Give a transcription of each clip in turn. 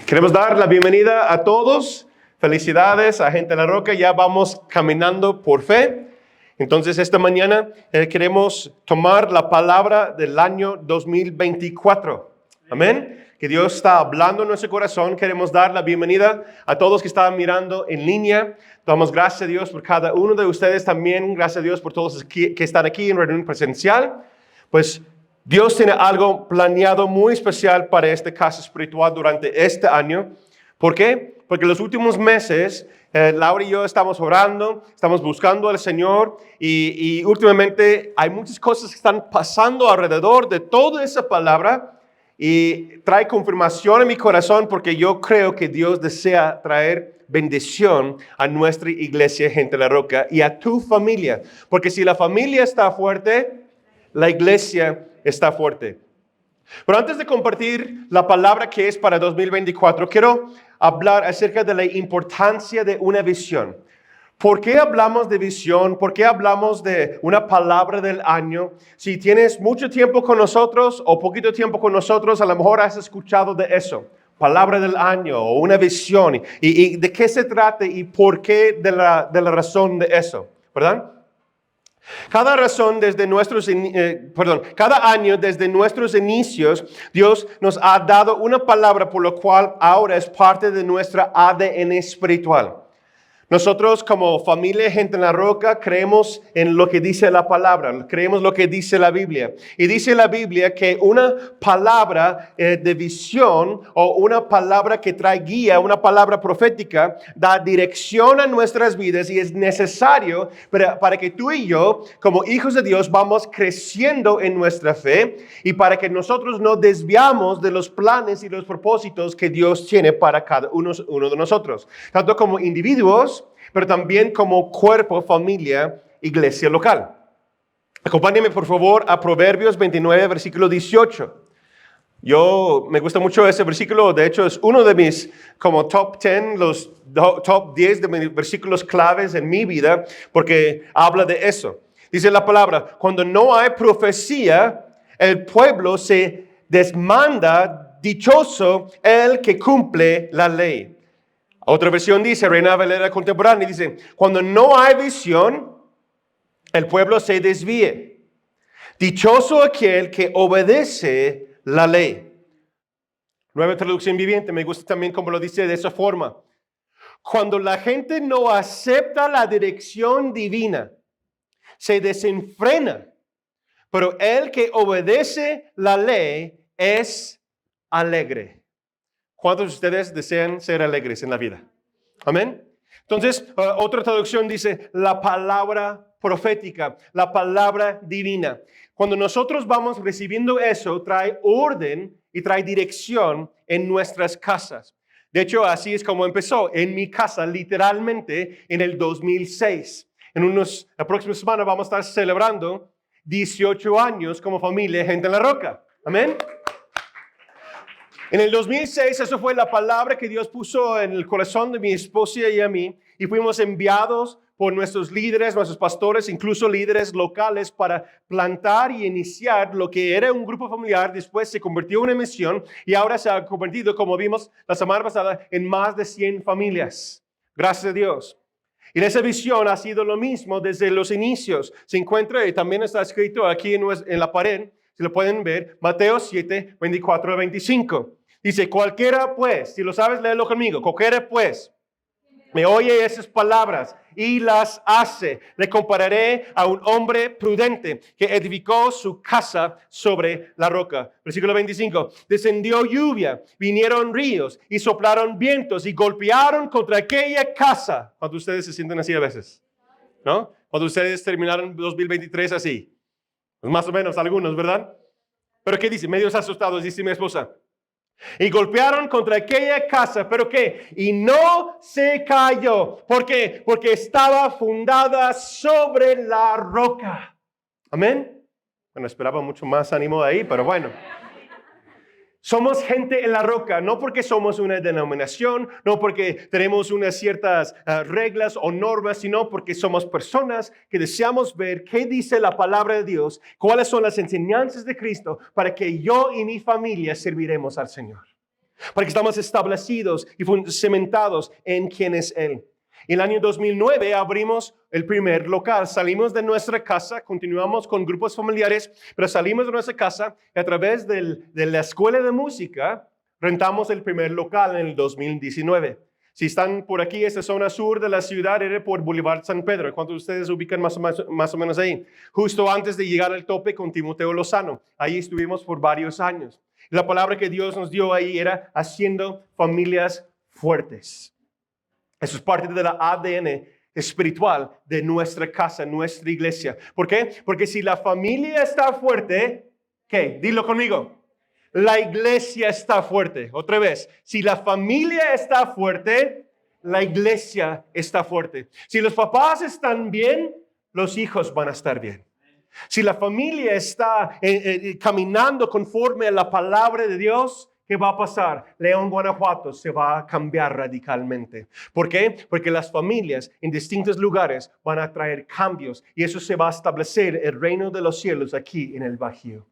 Queremos dar la bienvenida a todos. Felicidades a Gente de la Roca. Ya vamos caminando por fe. Entonces, esta mañana queremos tomar la palabra del año 2024. Amén. Que Dios está hablando en nuestro corazón. Queremos dar la bienvenida a todos que están mirando en línea. Damos gracias a Dios por cada uno de ustedes también. Gracias a Dios por todos que están aquí en reunión presencial. Pues Dios tiene algo planeado muy especial para esta casa espiritual durante este año. ¿Por qué? Porque en los últimos meses, Laura y yo estamos orando, estamos buscando al Señor y últimamente hay muchas cosas que están pasando alrededor de toda esa palabra y trae confirmación en mi corazón porque yo creo que Dios desea traer bendición a nuestra iglesia Gente de la Roca y a tu familia. Porque si la familia está fuerte, la iglesia está fuerte. Pero antes de compartir la palabra que es para 2024, quiero hablar acerca de la importancia de una visión. ¿Por qué hablamos de visión? ¿Por qué hablamos de una palabra del año? Si tienes mucho tiempo con nosotros o poquito tiempo con nosotros, a lo mejor has escuchado de eso. Palabra del año o una visión. ¿Y de qué se trata y por qué de la razón de eso? ¿Verdad? Cada año desde nuestros inicios, Dios nos ha dado una palabra por lo cual ahora es parte de nuestra ADN espiritual. Nosotros como familia Gente en la Roca creemos en lo que dice la palabra, creemos lo que dice la Biblia. Y dice la Biblia que una palabra de visión o una palabra que trae guía, una palabra profética, da dirección a nuestras vidas y es necesario para que tú y yo, como hijos de Dios, vamos creciendo en nuestra fe y para que nosotros no desviamos de los planes y los propósitos que Dios tiene para cada uno de nosotros, tanto como individuos, pero también como cuerpo, familia, iglesia local. Acompáñenme por favor a Proverbios 29, versículo 18. Me gusta mucho ese versículo, de hecho es uno de mis como top 10, los top 10 de mis versículos claves en mi vida, porque habla de eso. Dice la palabra, cuando no hay profecía, el pueblo se desmanda, dichoso el que cumple la ley. Otra versión dice, Reina Valera contemporánea, dice, cuando no hay visión, el pueblo se desvíe. Dichoso aquel que obedece la ley. Nueva traducción viviente, me gusta también como lo dice de esa forma. Cuando la gente no acepta la dirección divina, se desenfrena, pero el que obedece la ley es alegre. ¿Cuántos de ustedes desean ser alegres en la vida? Amén. Entonces, otra traducción dice la palabra profética, la palabra divina. Cuando nosotros vamos recibiendo eso, trae orden y trae dirección en nuestras casas. De hecho, así es como empezó en mi casa, literalmente en el 2006. La próxima semana vamos a estar celebrando 18 años como familia Gente en la Roca. Amén. En el 2006, eso fue la palabra que Dios puso en el corazón de mi esposa y a mí, y fuimos enviados por nuestros líderes, nuestros pastores, incluso líderes locales, para plantar y iniciar lo que era un grupo familiar, después se convirtió en una misión, y ahora se ha convertido, como vimos la semana pasada, en más de 100 familias. Gracias a Dios. Y esa visión ha sido lo mismo desde los inicios. Se encuentra, y también está escrito aquí en la pared, si lo pueden ver, Mateo 7, 24 a 25. Dice, cualquiera pues, si lo sabes, léelo conmigo. Cualquiera pues, me oye esas palabras y las hace. Le compararé a un hombre prudente que edificó su casa sobre la roca. Versículo 25. Descendió lluvia, vinieron ríos y soplaron vientos y golpearon contra aquella casa. ¿Cuántos de ustedes se sienten así a veces? ¿No? ¿Cuántos de ustedes terminaron 2023 así? Pues más o menos algunos, ¿verdad? Pero ¿qué dice? Medios asustados, dice mi esposa. Y golpearon contra aquella casa, ¿pero qué? Y no se cayó. ¿Por qué? Porque estaba fundada sobre la roca. Amén. Bueno, esperaba mucho más ánimo de ahí, pero bueno. Somos gente en la roca, no porque somos una denominación, no porque tenemos unas ciertas reglas o normas, sino porque somos personas que deseamos ver qué dice la palabra de Dios, cuáles son las enseñanzas de Cristo para que yo y mi familia serviremos al Señor. para que estamos establecidos y cimentados en quién es Él. En el año 2009 abrimos el primer local. Salimos de nuestra casa, continuamos con grupos familiares, pero salimos de nuestra casa y a través de la escuela de música rentamos el primer local en el 2019. Si están por aquí, esta zona sur de la ciudad era por Boulevard San Pedro. ¿Cuántos de ustedes ubican más o menos ahí? Justo antes de llegar al tope con Timoteo Lozano. Ahí estuvimos por varios años. La palabra que Dios nos dio ahí era haciendo familias fuertes. Eso es parte de la ADN espiritual de nuestra casa, nuestra iglesia. ¿Por qué? Porque si la familia está fuerte, ¿qué? Dilo conmigo. La iglesia está fuerte. Otra vez, si la familia está fuerte, la iglesia está fuerte. Si los papás están bien, los hijos van a estar bien. Si la familia está caminando conforme a la palabra de Dios, ¿qué va a pasar? León, Guanajuato se va a cambiar radicalmente. ¿Por qué? Porque las familias en distintos lugares van a traer cambios y eso se va a establecer el reino de los cielos aquí en el Bajío.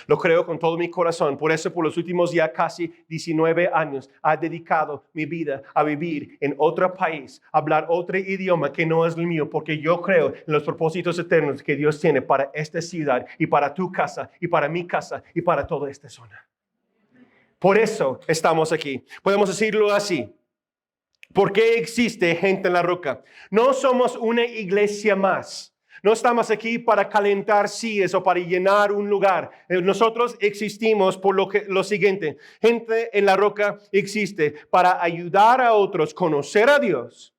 Lo creo con todo mi corazón. Por eso, por los últimos ya casi 19 años, he dedicado mi vida a vivir en otro país, a hablar otro idioma que no es el mío, porque yo creo en los propósitos eternos que Dios tiene para esta ciudad y para tu casa y para mi casa y para toda esta zona. Por eso estamos aquí. Podemos decirlo así. ¿Por qué existe Gente en la Roca? No somos una iglesia más. No estamos aquí para calentar sillas o para llenar un lugar. Nosotros existimos por lo siguiente. Gente en la Roca existe para ayudar a otros a conocer a Dios,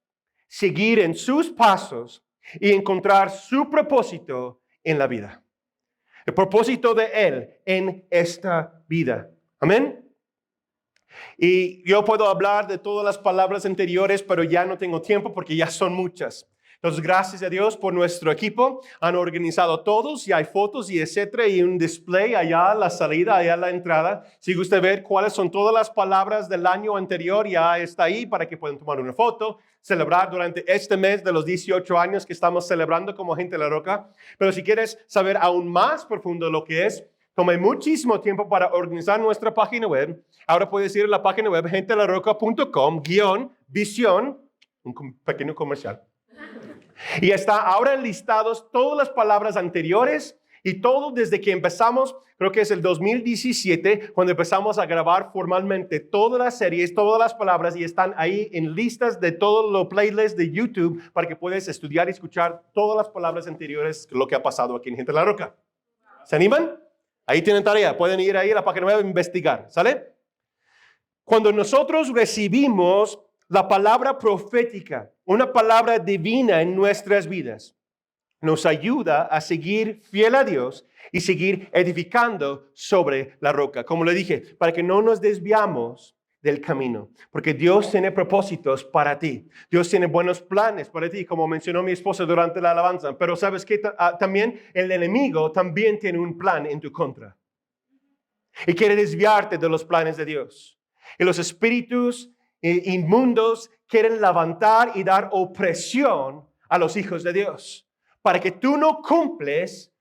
seguir en sus pasos y encontrar su propósito en la vida. El propósito de Él en esta vida. Amén. Y yo puedo hablar de todas las palabras anteriores, pero ya no tengo tiempo porque ya son muchas. Entonces, gracias a Dios por nuestro equipo. Han organizado todos y hay fotos y etcétera y un display allá a la salida, allá a la entrada. Si gusta ver cuáles son todas las palabras del año anterior, ya está ahí para que puedan tomar una foto, celebrar durante este mes de los 18 años que estamos celebrando como Gente de la Roca. Pero si quieres saber aún más profundo lo que es, tomé muchísimo tiempo para organizar nuestra página web. Ahora puedes ir a la página web gentedelarroca.com/visión, un pequeño comercial. Y está ahora listados todas las palabras anteriores y todo desde que empezamos, creo que es el 2017, cuando empezamos a grabar formalmente todas las series, todas las palabras y están ahí en listas de todos los playlists de YouTube para que puedas estudiar y escuchar todas las palabras anteriores, lo que ha pasado aquí en Gente de la Roca. ¿Se animan? Ahí tienen tarea, pueden ir ahí a la página web e investigar, ¿sale? Cuando nosotros recibimos la palabra profética, una palabra divina en nuestras vidas, nos ayuda a seguir fiel a Dios y seguir edificando sobre la roca. Como le dije, para que no nos desviamos del camino, porque Dios tiene propósitos para ti. Dios tiene buenos planes para ti, como mencionó mi esposa durante la alabanza. Pero ¿sabes qué? También el enemigo también tiene un plan en tu contra. Y quiere desviarte de los planes de Dios. Y los espíritus inmundos quieren levantar y dar opresión a los hijos de Dios, para que tú no cumples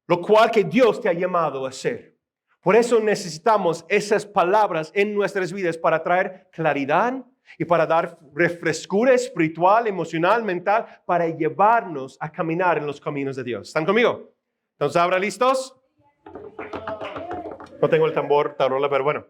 lo cual que Dios te ha llamado a hacer. Por eso necesitamos esas palabras en nuestras vidas para traer claridad y para dar refrescura espiritual, emocional, mental, para llevarnos a caminar en los caminos de Dios. ¿Están conmigo? Entonces, ¿ahora listos? No tengo el tambor, tarola, pero bueno.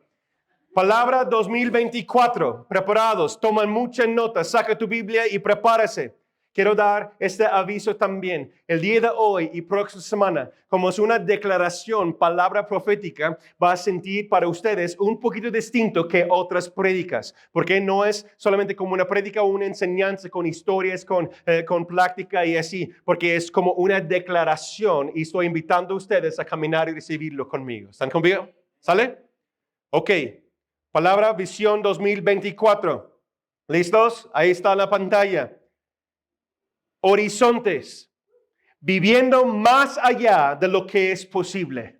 Palabra 2024. Preparados, toman muchas notas, saca tu Biblia y prepárese. Quiero dar este aviso también. El día de hoy y próxima semana, como es una declaración, palabra profética, va a sentir para ustedes un poquito distinto que otras prédicas. Porque no es solamente como una prédica o una enseñanza con historias, con práctica y así. Porque es como una declaración y estoy invitando a ustedes a caminar y recibirlo conmigo. ¿Están conmigo? ¿Sale? Ok. Palabra Visión 2024. ¿Listos? Ahí está la pantalla. Horizontes, viviendo más allá de lo que es posible.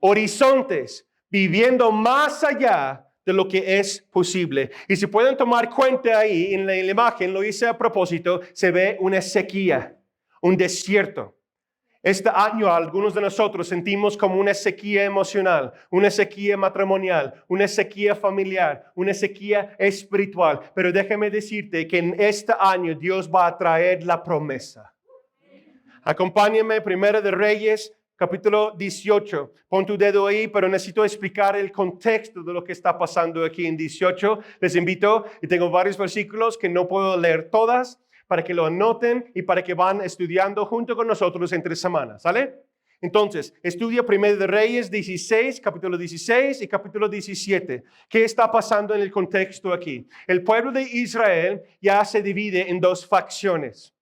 Horizontes, viviendo más allá de lo que es posible. Y si pueden tomar cuenta ahí en la imagen, lo hice a propósito, se ve una sequía, un desierto. Este año algunos de nosotros sentimos como una sequía emocional, una sequía matrimonial, una sequía familiar, una sequía espiritual. Pero déjame decirte que en este año Dios va a traer la promesa. Acompáñame, Primera de Reyes, capítulo 18. Pon tu dedo ahí, pero necesito explicar el contexto de lo que está pasando aquí en 18. Les invito, y tengo varios versículos que no puedo leer todas, para que lo anoten y para que van estudiando junto con nosotros entre semanas, ¿sale? Entonces, estudia Primera de Reyes 16, capítulo 16 y capítulo 17. ¿Qué está pasando en el contexto aquí? El pueblo de Israel ya se divide en dos facciones.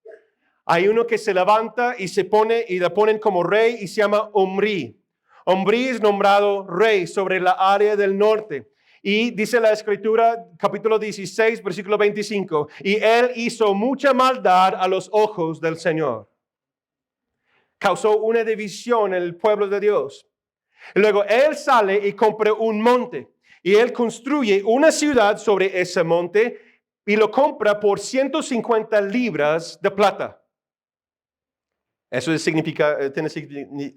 Hay uno que se levanta y se pone y le ponen como rey y se llama Omri. Omri es nombrado rey sobre la área del norte. Y dice la escritura, capítulo 16, versículo 25, y él hizo mucha maldad a los ojos del Señor. Causó una división en el pueblo de Dios. Y luego él sale y compra un monte. Y él construye una ciudad sobre ese monte y lo compra por 150 libras de plata. Eso es tiene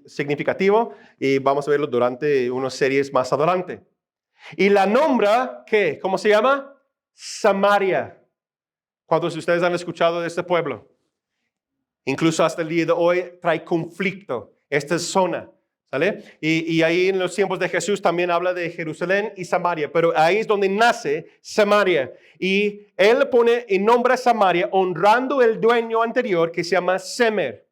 significativo y vamos a verlo durante unas series más adelante. Y la nombra, ¿qué? ¿Cómo se llama? Samaria. ¿Cuántos de ustedes han escuchado de este pueblo? Incluso hasta el día de hoy trae conflicto esta zona, ¿sale? Y ahí en los tiempos de Jesús también habla de Jerusalén y Samaria, pero ahí es donde nace Samaria. Y él le pone y nombra Samaria honrando el dueño anterior que se llama Semer.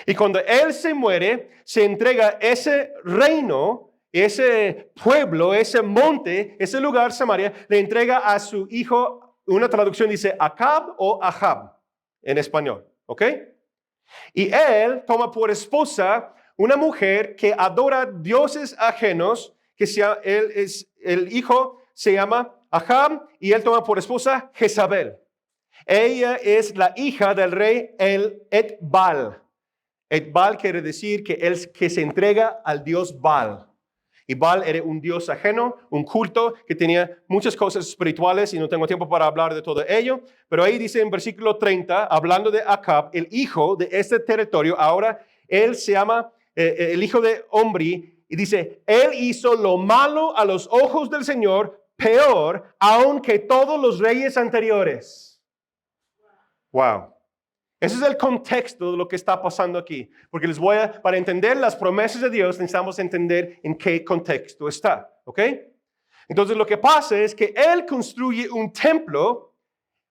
Y cuando él se muere, se entrega ese reino, ese pueblo, ese monte, ese lugar, Samaria, le entrega a su hijo, una traducción dice Acab o Ahab en español, ¿ok? Y él toma por esposa una mujer que adora dioses ajenos, el hijo se llama Ahab y él toma por esposa Jezabel. Ella es la hija del rey Etbal. Etbal quiere decir que se entrega al dios Baal. Y Baal era un dios ajeno, un culto que tenía muchas cosas espirituales y no tengo tiempo para hablar de todo ello. Pero ahí dice en versículo 30, hablando de Acab, el hijo de este territorio, ahora él se llama el hijo de Omri, y dice, él hizo lo malo a los ojos del Señor, peor aún que todos los reyes anteriores. Wow. Ese es el contexto de lo que está pasando aquí. Porque para entender las promesas de Dios, necesitamos entender en qué contexto está. ¿Ok? Entonces lo que pasa es que él construye un templo,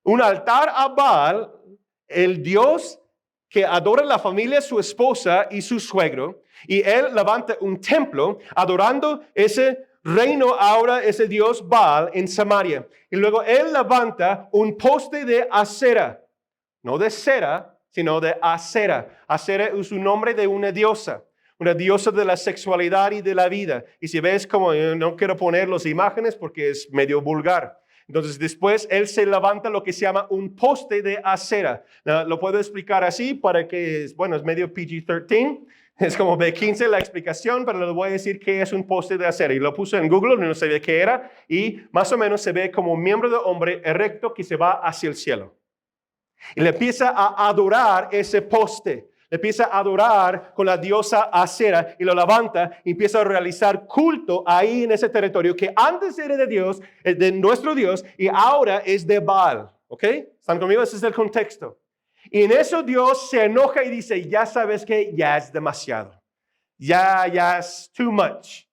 un altar a Baal, el Dios que adora la familia, su esposa y su suegro. Y él levanta un templo adorando ese reino ahora, ese Dios Baal en Samaria. Y luego él levanta un poste de acera. No de cera, sino de Acera. Acera es un nombre de una diosa de la sexualidad y de la vida. Y si ves como, no quiero poner las imágenes porque es medio vulgar. Entonces después él se levanta lo que se llama un poste de acera. Lo puedo explicar así para que, es medio PG-13. Es como B15 la explicación, pero le voy a decir qué es un poste de acera. Y lo puse en Google, no sabía qué era. Y más o menos se ve como un miembro de hombre erecto que se va hacia el cielo. Y le empieza a adorar ese poste. Le empieza a adorar con la diosa Acera y lo levanta y empieza a realizar culto ahí en ese territorio que antes era de Dios, de nuestro Dios, y ahora es de Baal. ¿Ok? ¿Están conmigo? Ese es el contexto. Y en eso Dios se enoja y dice, ya sabes que ya es demasiado. Ya es too much.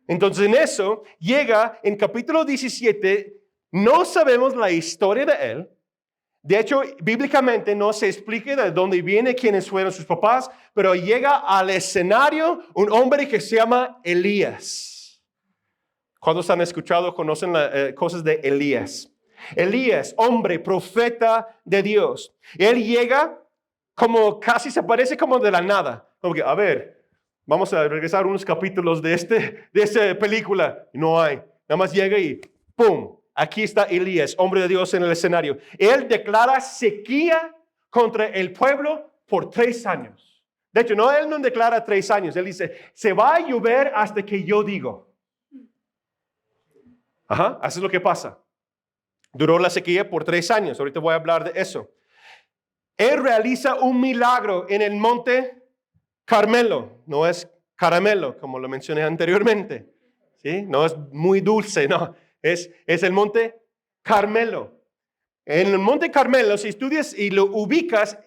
Entonces en eso llega en capítulo 17, no sabemos la historia de él. De hecho, bíblicamente no se explica de dónde viene, quiénes fueron sus papás, pero llega al escenario un hombre que se llama Elías. ¿Cuántos han escuchado, conocen cosas de Elías? Elías, hombre, profeta de Dios. Él llega como casi se parece como de la nada. Como que, a ver, vamos a regresar unos capítulos de esta película. No hay. Nada más llega y ¡pum! Aquí está Elías, hombre de Dios en el escenario. Él declara sequía contra el pueblo por 3 años. De hecho, él no declara 3 años. Él dice, se va a llover hasta que yo digo. Ajá, así es lo que pasa. Duró la sequía por 3 años. Ahorita voy a hablar de eso. Él realiza un milagro en el monte Carmelo, no es caramelo, como lo mencioné anteriormente. ¿Sí? No es muy dulce, no. Es el monte Carmelo. En el monte Carmelo, si estudias y lo ubicas,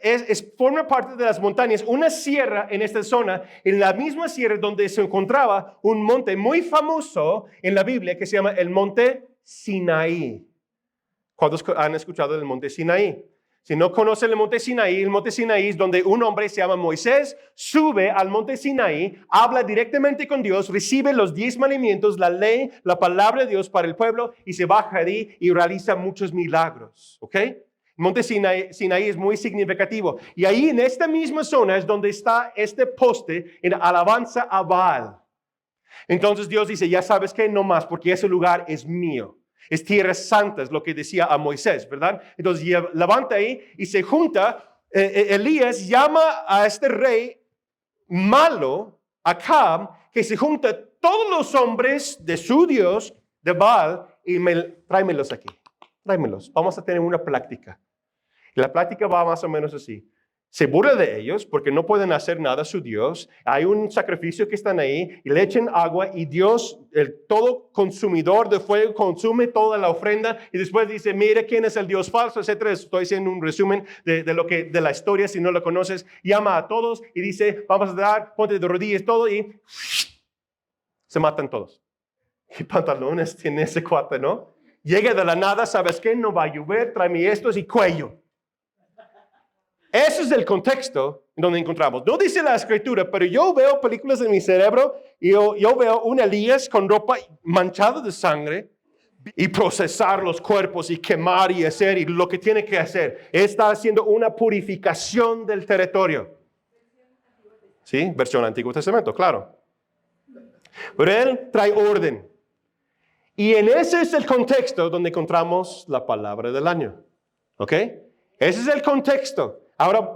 forma parte de las montañas, una sierra en esta zona, en la misma sierra donde se encontraba un monte muy famoso en la Biblia que se llama el monte Sinaí. ¿Cuántos han escuchado del monte Sinaí? Si no conocen el monte Sinaí es donde un hombre se llama Moisés, sube al monte Sinaí, habla directamente con Dios, recibe los 10 mandamientos, la ley, la palabra de Dios para el pueblo y se baja ahí y realiza muchos milagros. ¿Ok? El monte Sinaí es muy significativo. Y ahí en esta misma zona es donde está este poste en alabanza a Baal. Entonces Dios dice, ya sabes que no más, porque ese lugar es mío. Es tierra santa, es lo que decía a Moisés, ¿verdad? Entonces levanta ahí y se junta. Elías llama a este rey malo, Acab, que se junta todos los hombres de su Dios, de Baal, y tráemelos aquí. Tráemelos. Vamos a tener una plática. Y la plática va más o menos así. Se burla de ellos porque no pueden hacer nada a su Dios. Hay un sacrificio que están ahí y le echan agua y Dios, el todo consumidor de fuego, consume toda la ofrenda y después dice, mira quién es el Dios falso, etcétera. Estoy haciendo un resumen de la historia si no lo conoces. Llama a todos y dice, vamos a dar, ponte de rodillas, todo y se matan todos. ¿Qué pantalones tiene ese cuate, no? Llega de la nada, ¿sabes qué? No va a llover, tráeme estos y cuello. Ese es el contexto en donde encontramos. No dice la escritura, pero yo veo películas en mi cerebro y yo veo un Elías con ropa manchada de sangre y procesar los cuerpos y quemar y hacer y lo que tiene que hacer. Está haciendo una purificación del territorio. ¿Sí? Versión Antiguo Testamento, claro. Pero él trae orden. Y en ese es el contexto donde encontramos la palabra del año. ¿Ok? Ese es el contexto. Ahora,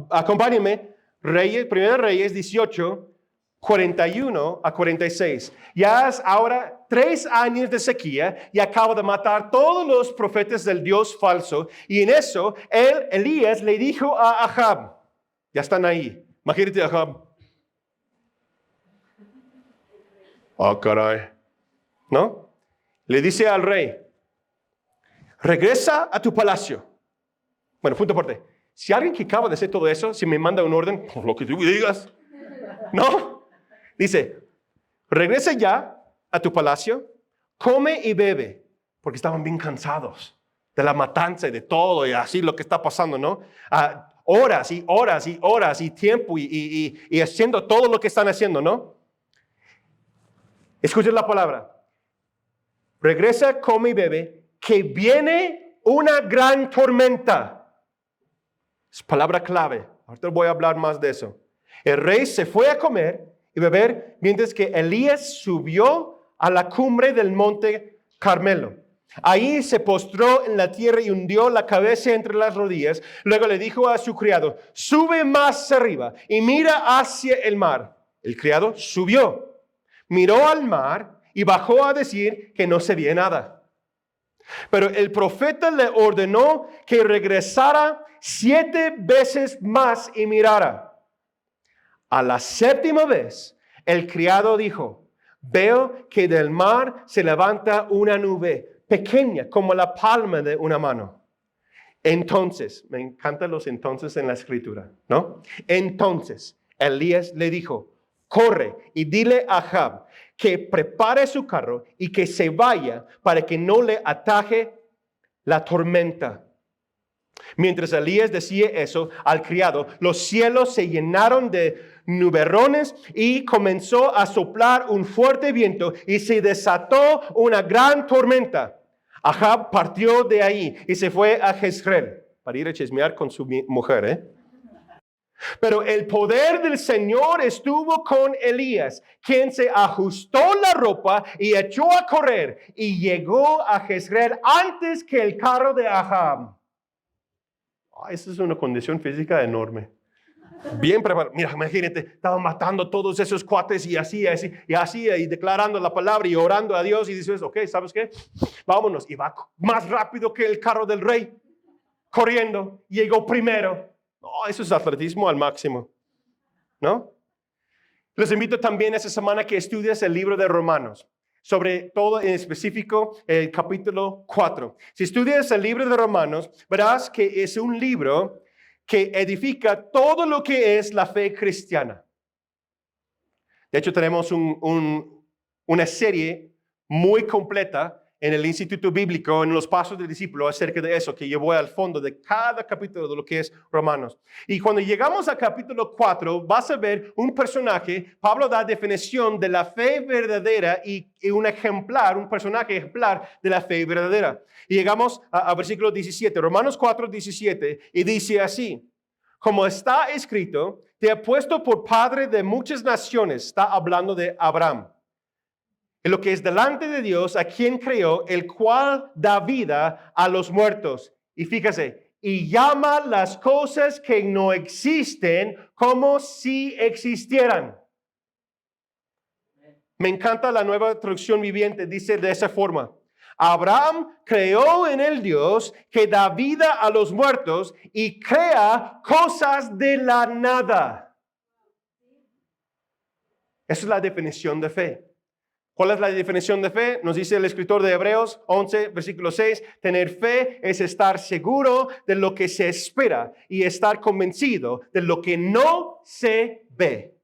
acompáñenme, Primera Reyes 18, 41 a 46. Ya es ahora 3 años de sequía y acaba de matar todos los profetas del Dios falso. Y en eso, Elías le dijo a Ahab, ya están ahí, imagínate Ahab. Oh, caray. ¿No? Le dice al rey, regresa a tu palacio. Bueno, punto aparte. Si alguien que acaba de hacer todo eso, si me manda un orden, por lo que tú digas, ¿no? Dice, regresa ya a tu palacio, come y bebe, porque estaban bien cansados de la matanza y de todo y así lo que está pasando, ¿no? Horas y horas y horas y tiempo y haciendo todo lo que están haciendo, ¿no? Escuchen la palabra. Regresa, come y bebe, que viene una gran tormenta. Es palabra clave. Ahorita voy a hablar más de eso. El rey se fue a comer y beber mientras que Elías subió a la cumbre del monte Carmelo. Ahí se postró en la tierra y hundió la cabeza entre las rodillas. Luego le dijo a su criado, sube más arriba y mira hacia el mar. El criado subió, miró al mar y bajó a decir que no se veía nada. Pero el profeta le ordenó que regresara 7 veces más y mirara. A la 7ª vez, el criado dijo, veo que del mar se levanta una nube pequeña como la palma de una mano. Entonces, me encantan los entonces en la escritura, ¿no? Entonces, Elías le dijo, corre y dile a Ahab que prepare su carro y que se vaya para que no le ataje la tormenta. Mientras Elías decía eso al criado, los cielos se llenaron de nubarrones y comenzó a soplar un fuerte viento y se desató una gran tormenta. Ahab partió de ahí y se fue a Jezreel para ir a chismear con su mujer, Pero el poder del Señor estuvo con Elías, quien se ajustó la ropa y echó a correr y llegó a Jezreel antes que el carro de Ahab. Esa es una condición física enorme. Bien preparado. Mira, imagínate, estaba matando todos esos cuates y así, y declarando la palabra y orando a Dios y dices, ok, ¿sabes qué? Vámonos. Y va más rápido que el carro del rey, corriendo, llegó primero. No, eso es atletismo al máximo, ¿no? Les invito también esta semana que estudies el libro de Romanos, sobre todo en específico el capítulo 4. Si estudias el libro de Romanos, verás que es un libro que edifica todo lo que es la fe cristiana. De hecho, tenemos una serie muy completa en el Instituto Bíblico, en los Pasos del Discípulo, acerca de eso, que yo voy al fondo de cada capítulo de lo que es Romanos. Y cuando llegamos al capítulo 4, vas a ver un personaje. Pablo da definición de la fe verdadera y un personaje ejemplar de la fe verdadera. Y llegamos a versículo 17, Romanos 4, 17, y dice así: como está escrito, te he puesto por padre de muchas naciones. Está hablando de Abraham. En lo que es delante de Dios, a quien creó, el cual da vida a los muertos. Y fíjese, y llama las cosas que no existen como si existieran. Me encanta la Nueva Traducción Viviente, dice de esa forma: Abraham creó en el Dios que da vida a los muertos y crea cosas de la nada. Esa es la definición de fe. ¿Cuál es la definición de fe? Nos dice el escritor de Hebreos 11, versículo 6. Tener fe es estar seguro de lo que se espera y estar convencido de lo que no se ve.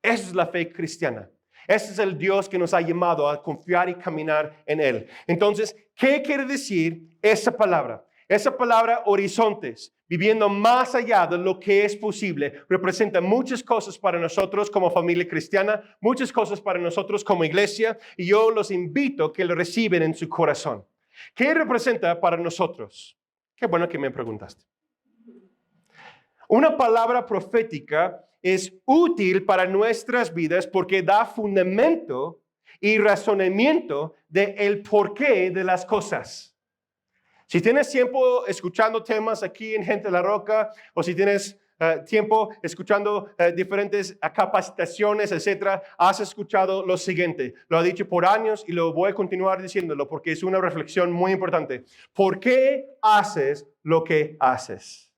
Esa es la fe cristiana. Ese es el Dios que nos ha llamado a confiar y caminar en Él. Entonces, ¿qué quiere decir esa palabra? Esa palabra horizontes, viviendo más allá de lo que es posible, representa muchas cosas para nosotros como familia cristiana, muchas cosas para nosotros como iglesia, y yo los invito a que lo reciban en su corazón. ¿Qué representa para nosotros? Qué bueno que me preguntaste. Una palabra profética es útil para nuestras vidas porque da fundamento y razonamiento del porqué de las cosas. Si tienes tiempo escuchando temas aquí en Gente de la Roca, o si tienes tiempo escuchando diferentes capacitaciones, etcétera, has escuchado lo siguiente. Lo he dicho por años y lo voy a continuar diciéndolo porque es una reflexión muy importante. ¿Por qué haces lo que haces?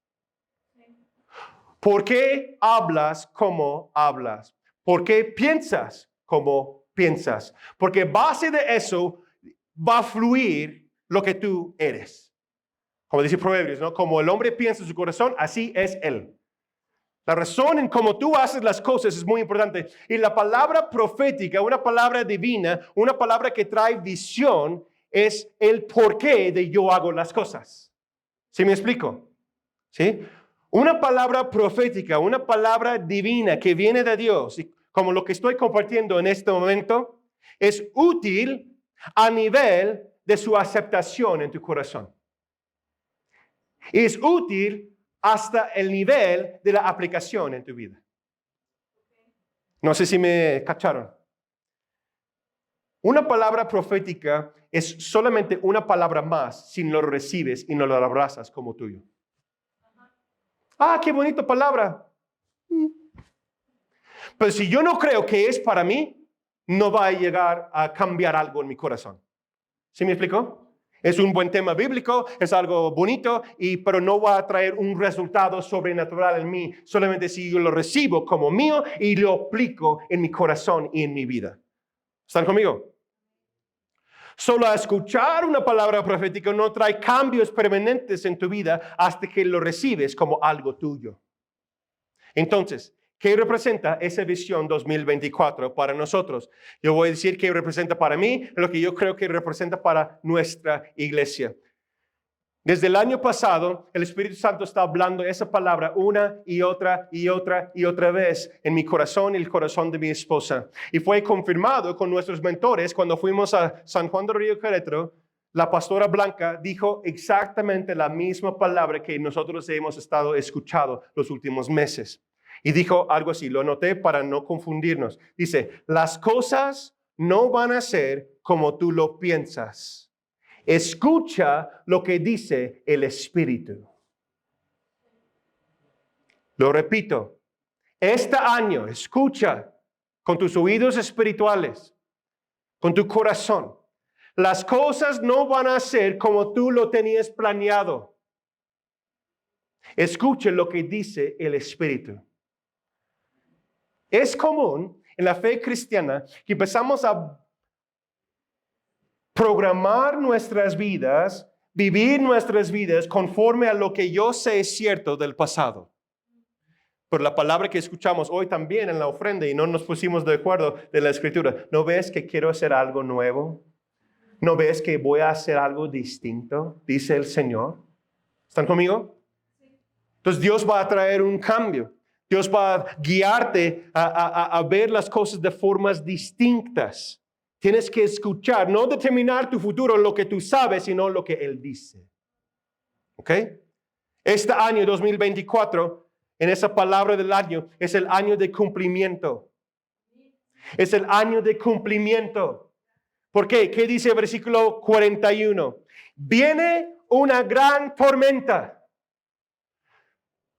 ¿Por qué hablas como hablas? ¿Por qué piensas como piensas? Porque base de eso va a fluir lo que tú eres. Como dice Proverbios, ¿no? Como el hombre piensa en su corazón, así es él. La razón en cómo tú haces las cosas es muy importante. Y la palabra profética, una palabra divina, una palabra que trae visión, es el porqué de yo hago las cosas. ¿Sí me explico? ¿Sí? Una palabra profética, una palabra divina que viene de Dios, y como lo que estoy compartiendo en este momento, es útil a nivel de su aceptación en tu corazón. Es útil hasta el nivel de la aplicación en tu vida. No sé si me cacharon. Una palabra profética es solamente una palabra más si no lo recibes y no lo abrazas como tuyo. Ah, qué bonita palabra. Pero si yo no creo que es para mí, no va a llegar a cambiar algo en mi corazón. ¿Sí me explico? Es un buen tema bíblico, es algo bonito, pero no va a traer un resultado sobrenatural en mí, solamente si yo lo recibo como mío y lo aplico en mi corazón y en mi vida. ¿Están conmigo? Solo escuchar una palabra profética no trae cambios permanentes en tu vida hasta que lo recibes como algo tuyo. Entonces, ¿qué representa esa visión 2024 para nosotros? Yo voy a decir qué representa para mí, lo que yo creo que representa para nuestra iglesia. Desde el año pasado, el Espíritu Santo está hablando esa palabra una y otra y otra y otra vez en mi corazón y el corazón de mi esposa. Y fue confirmado con nuestros mentores cuando fuimos a San Juan del Río Querétaro. La pastora Blanca dijo exactamente la misma palabra que nosotros hemos estado escuchando los últimos meses. Y dijo algo así, lo anoté para no confundirnos. Dice, las cosas no van a ser como tú lo piensas. Escucha lo que dice el Espíritu. Lo repito, este año escucha con tus oídos espirituales, con tu corazón. Las cosas no van a ser como tú lo tenías planeado. Escucha lo que dice el Espíritu. Es común en la fe cristiana que empezamos a programar nuestras vidas, vivir nuestras vidas conforme a lo que yo sé es cierto del pasado. Por la palabra que escuchamos hoy también en la ofrenda y no nos pusimos de acuerdo de la escritura. ¿No ves que quiero hacer algo nuevo? ¿No ves que voy a hacer algo distinto? Dice el Señor. ¿Están conmigo? Entonces Dios va a traer un cambio. Dios va a guiarte a ver las cosas de formas distintas. Tienes que escuchar, no determinar tu futuro lo que tú sabes, sino lo que Él dice. ¿Ok? Este año 2024, en esa palabra del año, es el año de cumplimiento. Es el año de cumplimiento. ¿Por qué? ¿Qué dice el versículo 41? Viene una gran tormenta.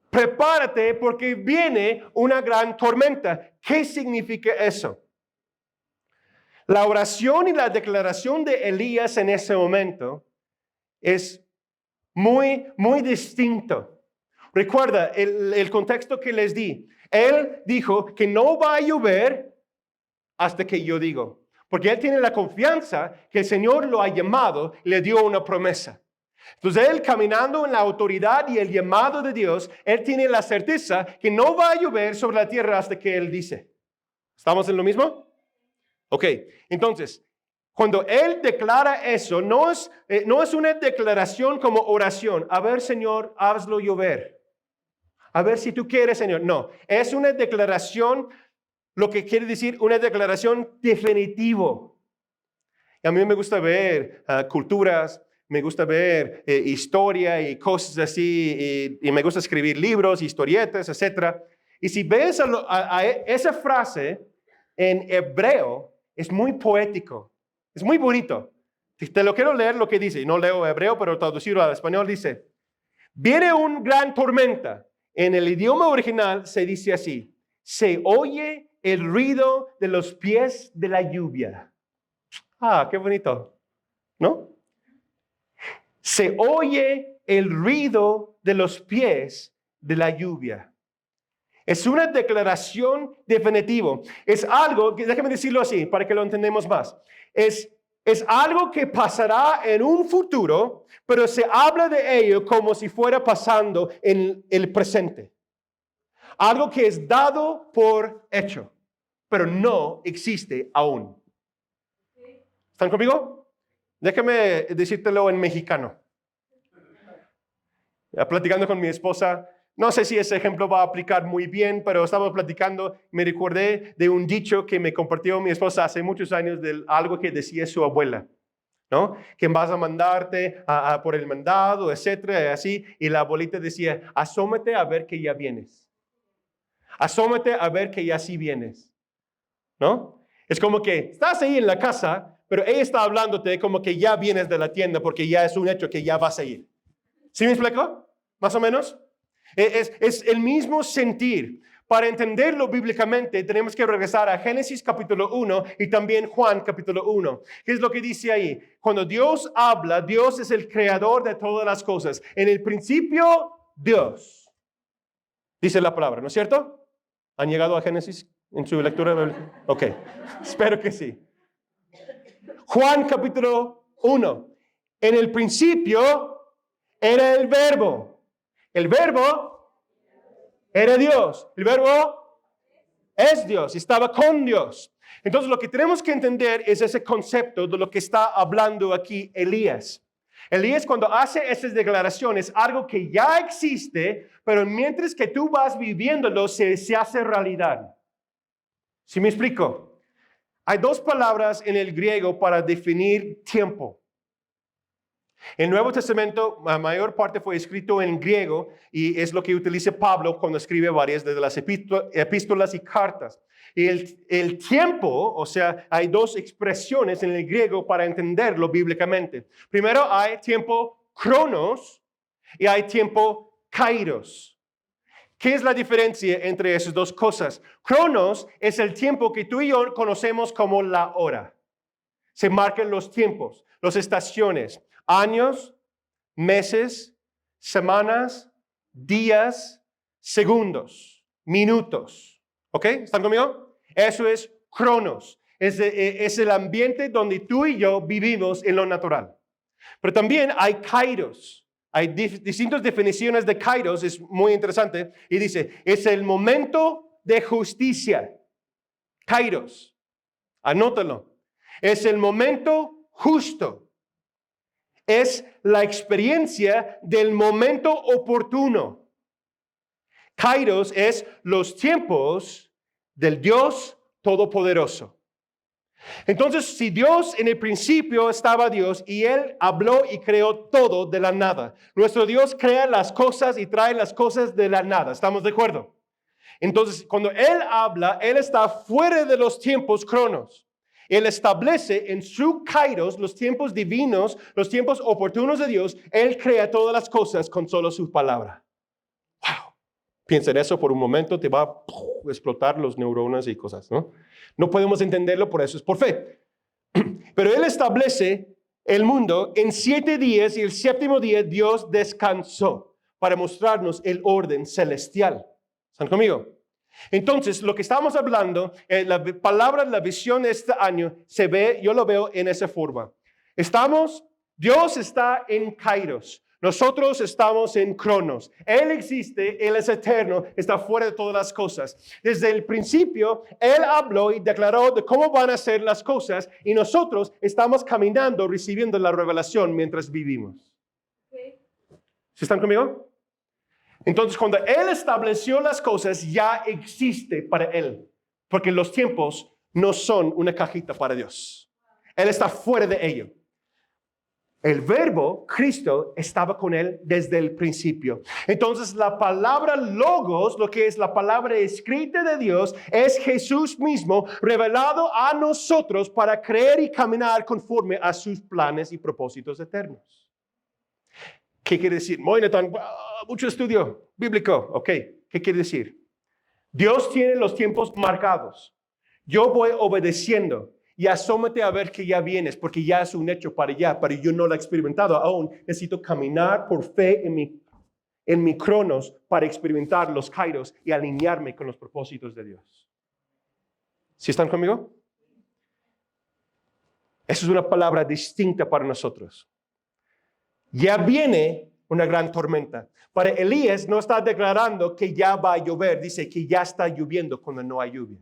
Prepárate porque viene una gran tormenta. ¿Qué significa eso? La oración y la declaración de Elías en ese momento es muy, muy distinto. Recuerda el contexto que les di. Él dijo que no va a llover hasta que yo digo. Porque él tiene la confianza que el Señor lo ha llamado, le dio una promesa. Entonces él caminando en la autoridad y el llamado de Dios, él tiene la certeza que no va a llover sobre la tierra hasta que él dice. ¿Estamos en lo mismo? Ok, entonces, cuando él declara eso, no es una declaración como oración. A ver, Señor, hazlo llover. A ver si tú quieres, Señor. No, es una declaración, lo que quiere decir una declaración definitivo. Y a mí me gusta ver culturas, me gusta ver historia y cosas así, y me gusta escribir libros, historietas, etc. Y si ves a esa frase en hebreo, es muy poético, es muy bonito. Te lo quiero leer lo que dice, no leo hebreo, pero traducirlo al español dice, viene una gran tormenta. En el idioma original se dice así, se oye el ruido de los pies de la lluvia. Ah, qué bonito, ¿no? Se oye el ruido de los pies de la lluvia. Es una declaración definitiva. Es algo, déjame decirlo así para que lo entendamos más. Es algo que pasará en un futuro, pero se habla de ello como si fuera pasando en el presente. Algo que es dado por hecho, pero no existe aún. ¿Están conmigo? Déjame decírtelo en mexicano. Platicando con mi esposa, no sé si ese ejemplo va a aplicar muy bien, pero estábamos platicando, me recordé de un dicho que me compartió mi esposa hace muchos años de algo que decía su abuela, ¿no? Que vas a mandarte por el mandado, etcétera, así, y la abuelita decía, asómate a ver que ya vienes. Asómate a ver que ya sí vienes, ¿no? Es como que estás ahí en la casa, pero ella está hablándote como que ya vienes de la tienda porque ya es un hecho que ya vas a ir. ¿Sí me explico? Más o menos. Es el mismo sentir. Para entenderlo bíblicamente, tenemos que regresar a Génesis capítulo 1 y también Juan capítulo 1. ¿Qué es lo que dice ahí? Cuando Dios habla, Dios es el creador de todas las cosas. En el principio, Dios. Dice la palabra, ¿no es cierto? ¿Han llegado a Génesis en su lectura? Ok, espero que sí. Juan capítulo 1. En el principio era el verbo. El verbo era Dios. El verbo es Dios. Estaba con Dios. Entonces lo que tenemos que entender es ese concepto de lo que está hablando aquí Elías. Elías cuando hace esas declaraciones, algo que ya existe, pero mientras que tú vas viviéndolo, se hace realidad. ¿Sí me explico? Hay dos palabras en el griego para definir tiempo. El Nuevo Testamento, la mayor parte fue escrito en griego y es lo que utiliza Pablo cuando escribe varias de las epístolas y cartas. Y el tiempo, o sea, hay dos expresiones en el griego para entenderlo bíblicamente. Primero hay tiempo cronos y hay tiempo kairos. ¿Qué es la diferencia entre esas dos cosas? Cronos es el tiempo que tú y yo conocemos como la hora. Se marcan los tiempos, las estaciones, años, meses, semanas, días, segundos, minutos. ¿Ok? ¿Están conmigo? Eso es Cronos. Es el ambiente donde tú y yo vivimos en lo natural. Pero también hay Kairos. Hay distintas definiciones de Kairos, es muy interesante. Y dice, es el momento de justicia. Kairos. Anótalo. Es el momento justo. Es la experiencia del momento oportuno. Kairos es los tiempos del Dios Todopoderoso. Entonces, si Dios en el principio estaba Dios y Él habló y creó todo de la nada. Nuestro Dios crea las cosas y trae las cosas de la nada. ¿Estamos de acuerdo? Entonces, cuando Él habla, Él está fuera de los tiempos cronos. Él establece en su kairos los tiempos divinos, los tiempos oportunos de Dios. Él crea todas las cosas con solo su palabra. ¡Wow! Piensa en eso por un momento, te va a explotar los neuronas y cosas, ¿no? No podemos entenderlo, por eso es por fe. Pero Él establece el mundo en 7 días y el séptimo día Dios descansó para mostrarnos el orden celestial. ¿Están conmigo? Entonces, lo que estamos hablando, la palabra, la visión de este año se ve, yo lo veo en esa forma. Dios está en Kairos. Nosotros estamos en Cronos. Él existe, Él es eterno, está fuera de todas las cosas. Desde el principio, Él habló y declaró de cómo van a ser las cosas y nosotros estamos caminando, recibiendo la revelación mientras vivimos. ¿Sí están conmigo? Entonces, cuando Él estableció las cosas, ya existe para Él, porque los tiempos no son una cajita para Dios. Él está fuera de ello. El verbo, Cristo, estaba con Él desde el principio. Entonces, la palabra logos, lo que es la palabra escrita de Dios, es Jesús mismo revelado a nosotros para creer y caminar conforme a sus planes y propósitos eternos. ¿Qué quiere decir? Mucho estudio bíblico. Ok, ¿qué quiere decir? Dios tiene los tiempos marcados. Yo voy obedeciendo. Y asómate a ver que ya vienes, porque ya es un hecho para allá, pero yo no lo he experimentado aún. Necesito caminar por fe en mi cronos para experimentar los kairos y alinearme con los propósitos de Dios. ¿Sí están conmigo? Esa es una palabra distinta para nosotros. Ya viene una gran tormenta. Para Elías no está declarando que ya va a llover, dice que ya está lloviendo cuando no hay lluvia.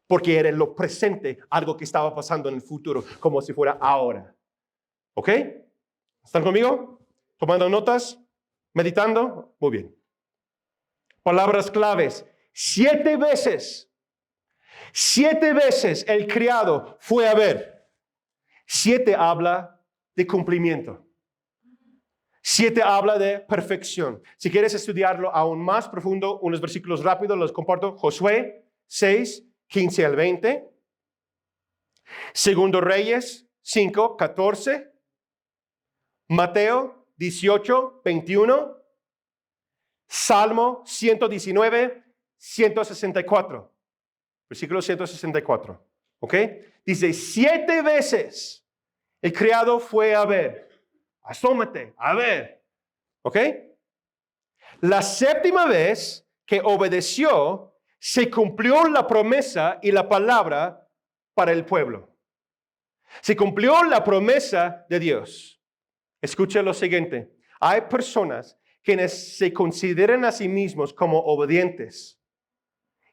Porque era lo presente, algo que estaba pasando en el futuro, como si fuera ahora. ¿Ok? ¿Están conmigo? ¿Tomando notas? ¿Meditando? Muy bien. Palabras claves. 7 veces el criado fue a ver. 7 habla de cumplimiento. 7 habla de perfección. Si quieres estudiarlo aún más profundo, unos versículos rápidos los comparto. Josué 6, 15 al 20. Segundo Reyes 5, 14. Mateo 18, 21. Salmo 119, 164. Versículo 164. ¿Ok? Dice, 7 veces el criado fue a ver. Asómate, a ver. ¿Ok? La 7ª vez que obedeció, se cumplió la promesa y la palabra para el pueblo. Se cumplió la promesa de Dios. Escucha lo siguiente. Hay personas quienes se consideran a sí mismos como obedientes.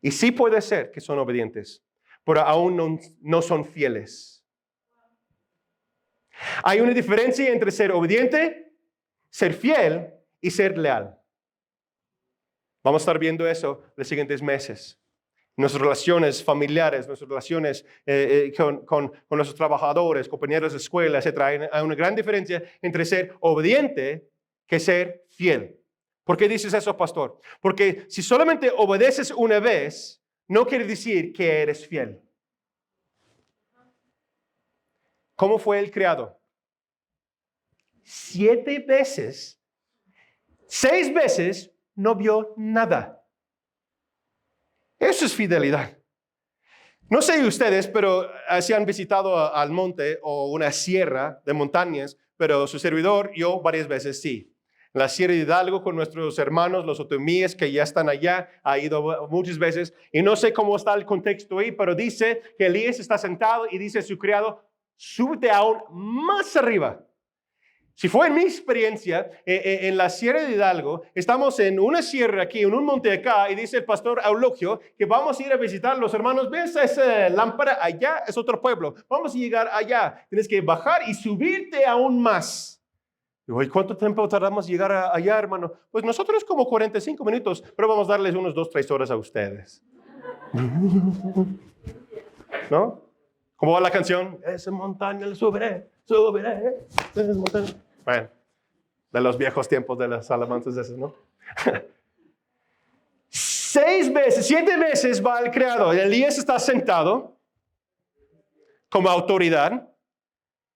Y sí puede ser que son obedientes, pero aún no son fieles. Hay una diferencia entre ser obediente, ser fiel y ser leal. Vamos a estar viendo eso los siguientes meses. Nuestras relaciones familiares, nuestras relaciones con nuestros trabajadores, compañeros de escuela, etc. Hay una gran diferencia entre ser obediente que ser fiel. ¿Por qué dices eso, pastor? Porque si solamente obedeces una vez, no quiere decir que eres fiel. ¿Cómo fue el criado? 7 veces, 6 veces, no vio nada. Eso es fidelidad. No sé ustedes, pero si han visitado al monte o una sierra de montañas, pero su servidor, yo varias veces sí. En la Sierra de Hidalgo con nuestros hermanos, los otomíes que ya están allá, ha ido muchas veces. Y no sé cómo está el contexto ahí, pero dice que Elías está sentado y dice a su criado, súbete aún más arriba. Si fue en mi experiencia, en la Sierra de Hidalgo, estamos en una sierra aquí, en un monte acá, y dice el pastor Eulogio que vamos a ir a visitar los hermanos. ¿Ves esa lámpara allá? Es otro pueblo. Vamos a llegar allá. Tienes que bajar y subirte aún más. Digo, ¿y cuánto tiempo tardamos en llegar allá, hermano? Pues nosotros como 45 minutos, pero vamos a darles unos 2-3 horas a ustedes. ¿No? ¿Cómo va la canción? Esa montaña la subiré, subiré, esa montaña. Bueno, de los viejos tiempos de las alabanzas esas, ¿no? 7 veces va el creador. Elías está sentado como autoridad.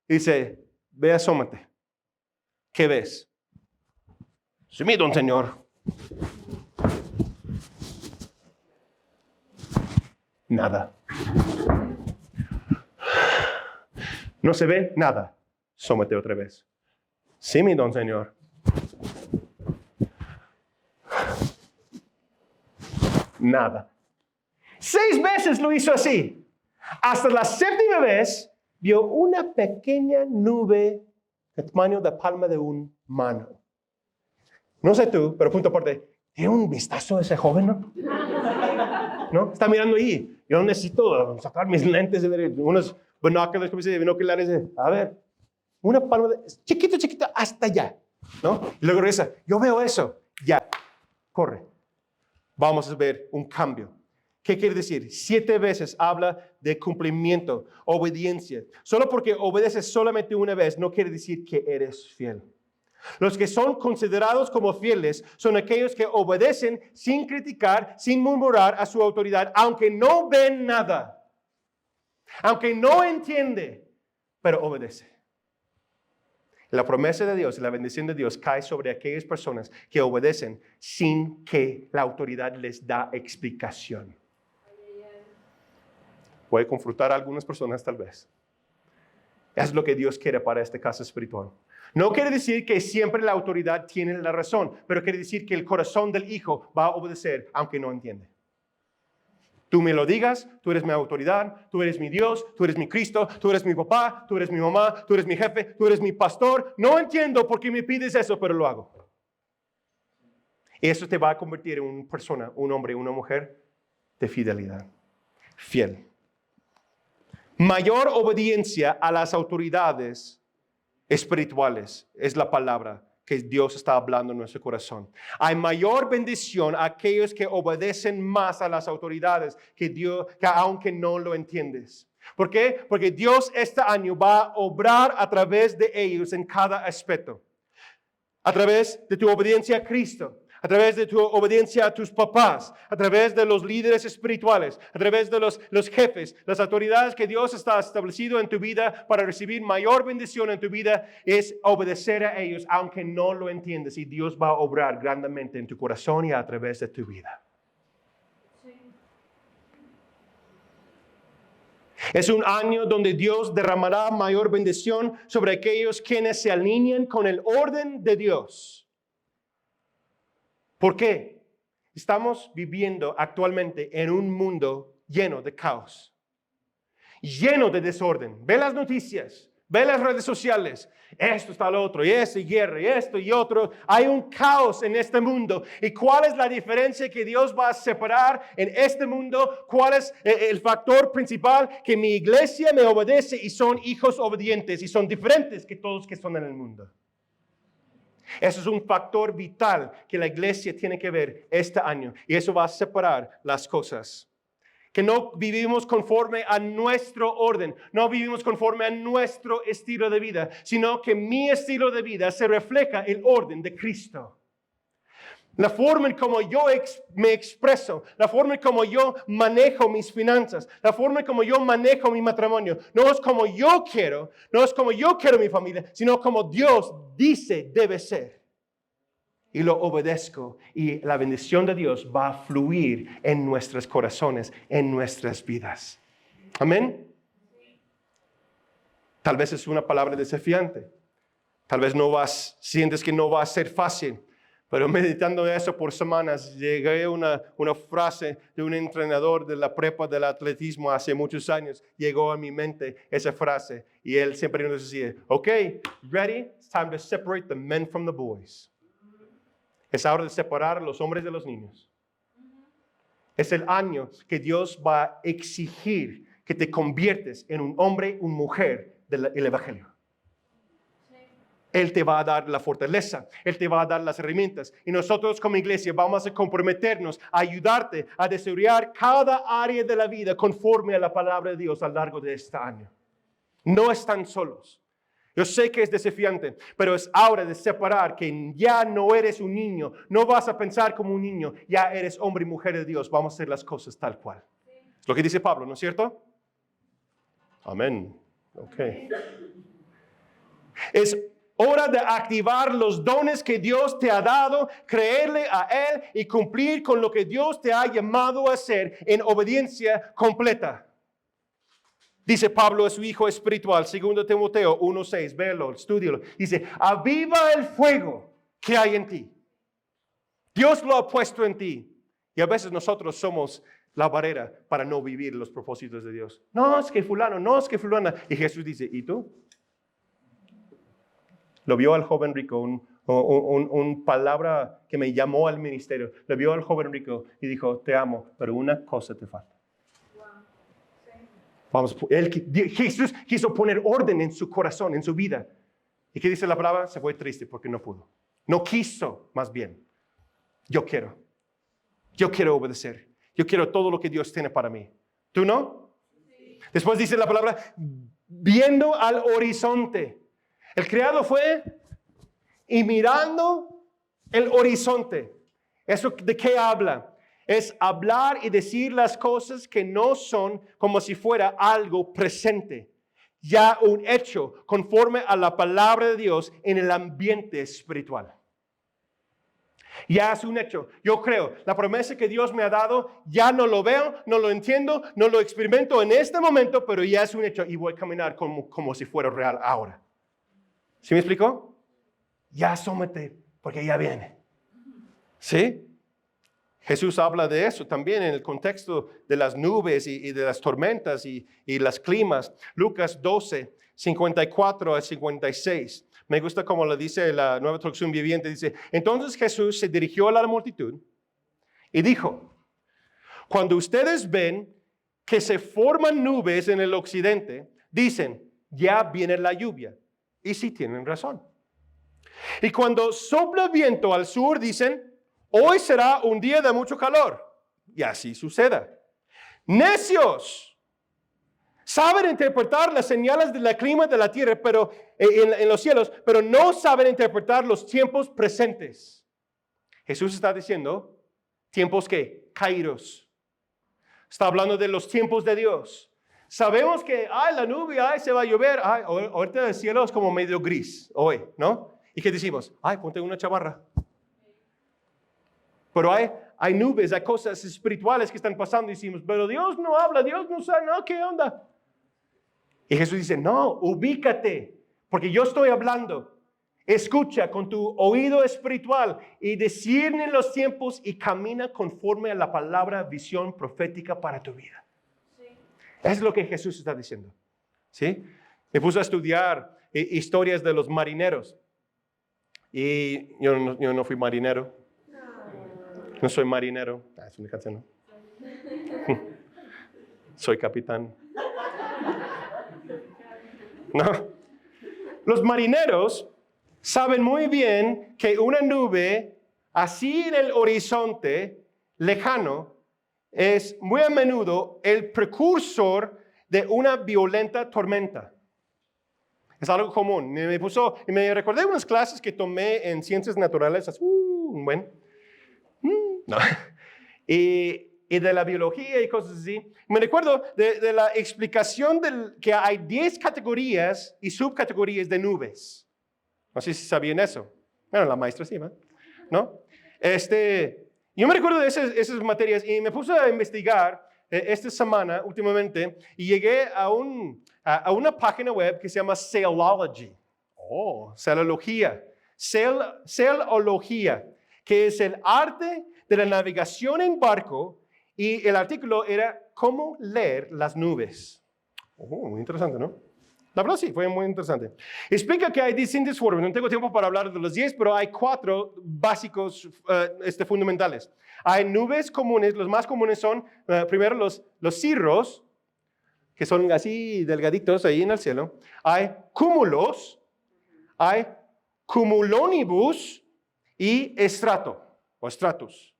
Dice, ve, asómate. ¿Qué ves? Sí, mi don Señor. Nada. No se ve nada. Asómate otra vez. Sí, mi don Señor. Nada. 6 veces lo hizo así. Hasta la 7ª vez vio una pequeña nube del tamaño de la palma de una mano. No sé tú, pero punto aparte, ¿tiene un vistazo ese joven, no? ¿No? Está mirando ahí. Yo necesito sacar mis lentes, unos binoculares. A ver, una palma chiquito, hasta allá. ¿No? Y luego regresa. Yo veo eso. Ya. Corre. Vamos a ver un cambio. ¿Qué quiere decir? 7 veces habla de cumplimiento, obediencia. Solo porque obedeces solamente una vez no quiere decir que eres fiel. Los que son considerados como fieles son aquellos que obedecen sin criticar, sin murmurar a su autoridad, aunque no ven nada, aunque no entiende, pero obedece. La promesa de Dios y la bendición de Dios cae sobre aquellas personas que obedecen sin que la autoridad les da explicación. Voy a confrontar a algunas personas tal vez. Es lo que Dios quiere para este caso espiritual. No quiere decir que siempre la autoridad tiene la razón, pero quiere decir que el corazón del hijo va a obedecer aunque no entiende. Tú me lo digas, tú eres mi autoridad, tú eres mi Dios, tú eres mi Cristo, tú eres mi papá, tú eres mi mamá, tú eres mi jefe, tú eres mi pastor. No entiendo por qué me pides eso, pero lo hago. Y eso te va a convertir en una persona, un hombre, una mujer de fidelidad, fiel. Mayor obediencia a las autoridades espirituales es la palabra que Dios está hablando en nuestro corazón. Hay mayor bendición a aquellos que obedecen más a las autoridades que aunque no lo entiendes. ¿Por qué? Porque Dios este año va a obrar a través de ellos en cada aspecto. A través de tu obediencia a Cristo, a través de tu obediencia a tus papás, a través de los líderes espirituales, a través de los jefes, las autoridades que Dios está establecido en tu vida para recibir mayor bendición en tu vida, es obedecer a ellos aunque no lo entiendes, y Dios va a obrar grandemente en tu corazón y a través de tu vida. Es un año donde Dios derramará mayor bendición sobre aquellos quienes se alinean con el orden de Dios. ¿Por qué? Estamos viviendo actualmente en un mundo lleno de caos, lleno de desorden. Ve las noticias, ve las redes sociales. Esto está lo otro, y esa guerra, y esto y otro. Hay un caos en este mundo. ¿Y cuál es la diferencia que Dios va a separar en este mundo? ¿Cuál es el factor principal? Que mi iglesia me obedece y son hijos obedientes y son diferentes que todos que son en el mundo. Eso es un factor vital que la iglesia tiene que ver este año, y eso va a separar las cosas. Que no vivimos conforme a nuestro orden, no vivimos conforme a nuestro estilo de vida, sino que mi estilo de vida se refleja el orden de Cristo. La forma en como yo me expreso, la forma en como yo manejo mis finanzas, la forma en como yo manejo mi matrimonio, no es como yo quiero, no es como yo quiero mi familia, sino como Dios dice debe ser. Y lo obedezco, y la bendición de Dios va a fluir en nuestros corazones, en nuestras vidas. Amén. Tal vez es una palabra desafiante, Tal vez sientes que no va a ser fácil, pero meditando eso por semanas, llegué a una frase de un entrenador de la prepa del atletismo hace muchos años. Llegó a mi mente esa frase y él siempre nos decía, ok, ready? It's time to separate the men from the boys. Es hora de separar a los hombres de los niños. Es el año que Dios va a exigir que te conviertes en un hombre, una mujer del Evangelio. Él te va a dar la fortaleza, Él te va a dar las herramientas. Y nosotros como iglesia vamos a comprometernos a ayudarte a desarrollar cada área de la vida conforme a la palabra de Dios a lo largo de este año. No están solos. Yo sé que es desafiante, pero es hora de separar que ya no eres un niño, no vas a pensar como un niño, ya eres hombre y mujer de Dios, vamos a hacer las cosas tal cual. Es lo que dice Pablo, ¿no es cierto? Amén. Ok. Es hora de activar los dones que Dios te ha dado, creerle a Él y cumplir con lo que Dios te ha llamado a hacer en obediencia completa. Dice Pablo a su hijo espiritual, 2 Timoteo 1:6, véelo, estúdialo. Dice, aviva el fuego que hay en ti. Dios lo ha puesto en ti. Y a veces nosotros somos la barrera para no vivir los propósitos de Dios. No, es que fulano, no, es que fulana. Y Jesús dice, ¿y tú? Lo vio al joven rico, un palabra que me llamó al ministerio. Lo vio al joven rico y dijo, te amo, pero una cosa te falta. Jesús quiso poner orden en su corazón, en su vida. ¿Y qué dice la palabra? Se fue triste porque no pudo. No quiso, más bien. Yo quiero obedecer. Yo quiero todo lo que Dios tiene para mí. ¿Tú no? Sí. Después dice la palabra, viendo al horizonte. El criado fue y mirando el horizonte. ¿Eso de qué habla? Es hablar y decir las cosas que no son como si fuera algo presente, ya un hecho conforme a la palabra de Dios en el ambiente espiritual. Ya es un hecho. Yo creo, la promesa que Dios me ha dado, ya no lo veo, no lo entiendo, no lo experimento en este momento, pero ya es un hecho y voy a caminar como si fuera real ahora. ¿Sí me explicó? Ya asómate, porque ya viene. ¿Sí? Jesús habla de eso también en el contexto de las nubes y de las tormentas y las climas. Lucas 12, 54 a 56. Me gusta como lo dice la Nueva Traducción Viviente. Dice, entonces Jesús se dirigió a la multitud y dijo, cuando ustedes ven que se forman nubes en el occidente, dicen, ya viene la lluvia. Y sí tienen razón. Y cuando sopla viento al sur, dicen, hoy será un día de mucho calor. Y así suceda. Necios. Saben interpretar las señales del clima de la tierra, pero en los cielos, pero no saben interpretar los tiempos presentes. Jesús está diciendo, tiempos que caídos. Está hablando de los tiempos de Dios. Sabemos que, la nube, se va a llover. Ahorita el cielo es como medio gris hoy, ¿no? ¿Y qué decimos? Ponte una chamarra. Pero hay nubes, hay cosas espirituales que están pasando y decimos, pero Dios no habla, Dios no sabe, no, ¿qué onda? Y Jesús dice, no, ubícate, porque yo estoy hablando. Escucha con tu oído espiritual y discierne los tiempos y camina conforme a la palabra, visión profética para tu vida. Sí. Es lo que Jesús está diciendo. ¿Sí? Me puse a estudiar historias de los marineros. Y yo no fui marinero. No soy marinero. Es una canción, ¿no? Soy capitán. No. Los marineros saben muy bien que una nube así en el horizonte lejano es muy a menudo el precursor de una violenta tormenta. Es algo común. Me recordé unas clases que tomé en ciencias naturales. No. Y de la biología y cosas así. Me recuerdo de la explicación que hay 10 categorías y subcategorías de nubes. No sé si sabían eso. Bueno, la maestra sí, ¿no? Yo me recuerdo de esas materias y me puse a investigar esta semana, últimamente, y llegué a una página web que se llama Sailology. Celología. Celología, que es el arte de la navegación en barco, y el artículo era cómo leer las nubes. Muy interesante, ¿no? La verdad sí, fue muy interesante. Explica que hay distintas formas. No tengo tiempo para hablar de los 10, pero hay 4 básicos fundamentales. Hay nubes comunes. Los más comunes son, primero, los cirros, que son así delgaditos ahí en el cielo. Hay cúmulos, hay cumulonibus y estrato o stratus.